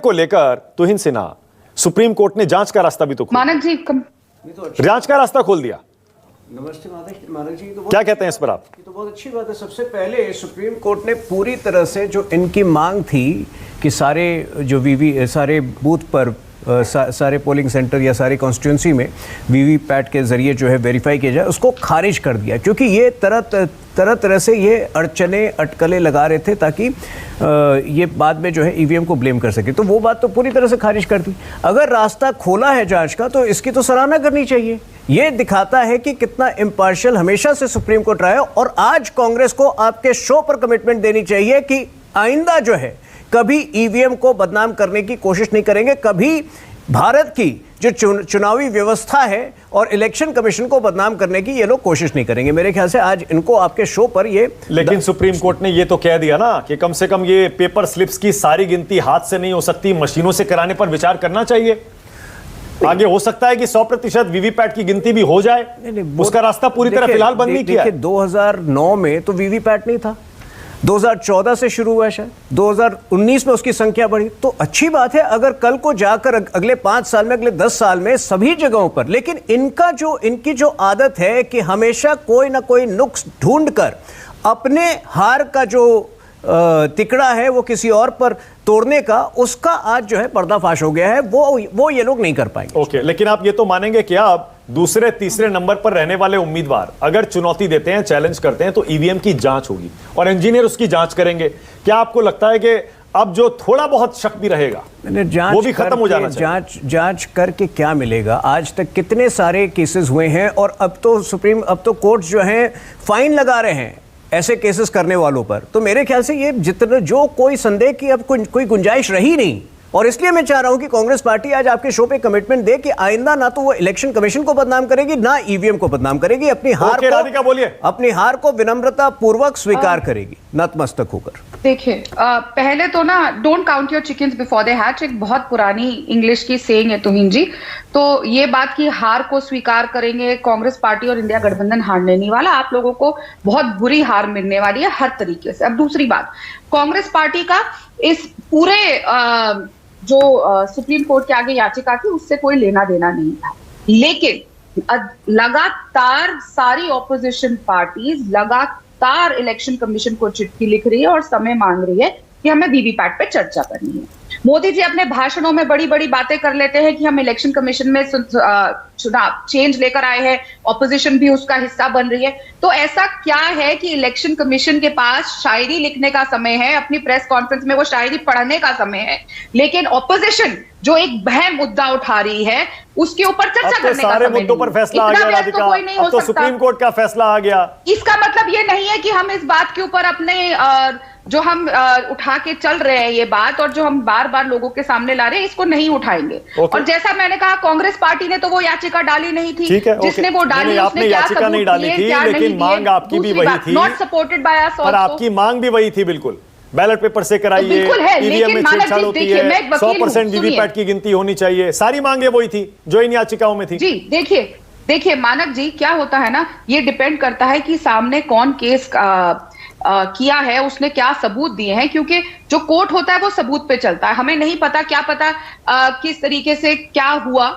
को लेकर तुहिन Sinha, supreme court ने जांच का रास्ता भी तो खोला। मानक जी जांच का रास्ता खोल दिया। नमस्ते मानक जी, तो क्या कहते हैं इस पर आप? ये तो बहुत अच्छी बात है। सबसे पहले सुप्रीम कोर्ट ने पूरी तरह से जो इनकी मांग थी कि सारे जो सारे बूथ पर सारे पोलिंग सेंटर या सारी कॉन्स्टिट्यूंसी में वीवीपैट के जरिए जो है वेरीफाई किया जाए, उसको खारिज कर दिया, क्योंकि ये तरह से ये अड़चने अटकलें लगा रहे थे ताकि ये बाद में जो है ईवीएम को ब्लेम कर सके। तो वो बात तो पूरी तरह से खारिज कर दी। अगर रास्ता खोला है जांच का तो इसकी तो सराहना करनी चाहिए। ये दिखाता है कि कितना इम्पार्शियल हमेशा से सुप्रीम कोर्ट रहा है। और आज कांग्रेस को आपके शो पर कमिटमेंट देनी चाहिए कि आइंदा जो है कभी ईवीएम को बदनाम करने की कोशिश नहीं करेंगे, कभी भारत की जो चुनावी व्यवस्था है और इलेक्शन कमीशन को बदनाम करने की ये लोग कोशिश नहीं करेंगे। मेरे ख्याल से आज इनको आपके शो पर ये, लेकिन सुप्रीम कोर्ट ने ये तो कह दिया ना कि कम से कम ये पेपर स्लिप्स की सारी गिनती हाथ से नहीं हो सकती, मशीनों से कराने पर विचार करना चाहिए। आगे हो सकता है कि 100% वीवीपैट की गिनती भी हो जाए, उसका रास्ता पूरी तरह फिलहाल बंद नहीं किया है। 2009 में तो वीवीपैट नहीं था, 2014 से शुरू हुआ, शायद 2019 में उसकी संख्या बढ़ी। तो अच्छी बात है अगर कल को जाकर अगले 5 साल में, अगले 10 साल में सभी जगहों पर, लेकिन इनकी जो आदत है कि हमेशा कोई ना कोई नुक्स ढूंढकर अपने हार का जो तिकड़ा है वो किसी और पर तोड़ने का, उसका आज जो है पर्दाफाश हो गया है। वो ये लोग नहीं कर पाएंगे। ओके, लेकिन आप ये तो मानेंगे कि आप दूसरे तीसरे नंबर पर रहने वाले उम्मीदवार अगर चुनौती देते हैं, चैलेंज करते हैं, तो ईवीएम की जांच होगी और इंजीनियर उसकी जांच करेंगे। क्या आपको लगता है कि अब जो थोड़ा बहुत शक भी रहेगा वो भी खत्म हो जाना चाहिए? जांच करके क्या मिलेगा? आज तक कितने सारे केसेस हुए हैं और अब तो कोर्ट जो है फाइन लगा रहे हैं ऐसे केसेस करने वालों पर। तो मेरे ख्याल से ये जो कोई संदेह की अब कोई गुंजाइश रही नहीं। और इसलिए मैं चाह रहा हूं कि कांग्रेस पार्टी आज आपके शो पे कमिटमेंट दे कि आइंदा ना तो वो इलेक्शन कमीशन को बदनाम करेगी, ना ईवीएम को बदनाम करेगी, अपनी हार को विनम्रता पूर्वक स्वीकार करेगी, नतमस्तक होकर। देखिए, पहले तो ना, don't count your chickens before they hatch, एक बहुत पुरानी इंग्लिश की सेइंग है तुहिन जी। तो ये बात की हार को स्वीकार करेंगे, कांग्रेस पार्टी और इंडिया गठबंधन हारने नहीं वाला। आप लोगों को बहुत बुरी हार मिलने वाली है हर तरीके से। अब दूसरी बात, कांग्रेस पार्टी का इस पूरे जो सुप्रीम कोर्ट के आगे याचिका थी उससे कोई लेना देना नहीं था, लेकिन लगातार सारी ऑपोजिशन पार्टीज लगातार इलेक्शन कमीशन को चिट्ठी लिख रही है और समय मांग रही है कि हमें वीवीपैट पे चर्चा करनी है। मोदी जी अपने भाषणों में बड़ी बड़ी बातें कर लेते हैं कि हम इलेक्शन कमीशन में चुनाव चेंज लेकर आए हैं, ऑपोजिशन भी उसका हिस्सा बन रही है। तो ऐसा क्या है कि इलेक्शन कमीशन के पास शायरी लिखने का समय है, अपनी प्रेस कॉन्फ्रेंस में वो शायरी पढ़ने का समय है, लेकिन ऑपोजिशन जो एक बहम मुद्दा उठा रही है उसके ऊपर चर्चा करने का समय मुद्दों पर फैसला आ गया, तो कोई नहीं हो तो सुप्रीम कोर्ट का फैसला आ गया। इसका मतलब ये नहीं है कि हम इस बात के ऊपर अपने जो हम उठा के चल रहे हैं ये बात, और जो हम बार बार लोगों के सामने ला रहे हैं, इसको नहीं उठाएंगे। और जैसा मैंने कहा, कांग्रेस पार्टी ने तो वो याचिका डाली नहीं थी। जिसने वो डाली उसने क्या सबूत दिए, क्या नहीं दिए। मांग आपकी भी वही थी, नॉट सपोर्टेड बाय अस, और आपकी मांग भी वही थी। बिल्कुल बैलेट पेपर से कराइए, ईवीएम में छेड़छाड़ होती है, 100% वीवीपैट की गिनती होनी चाहिए, सारी मांगे वही थी जो इन याचिकाओं में थी। जी देखिए मानक जी, क्या होता है ना, ये डिपेंड करता है कि सामने कौन केस किया है, उसने क्या सबूत दिए हैं, क्योंकि जो कोर्ट होता है वो सबूत पे चलता है। हमें नहीं पता, क्या पता किस तरीके से क्या हुआ,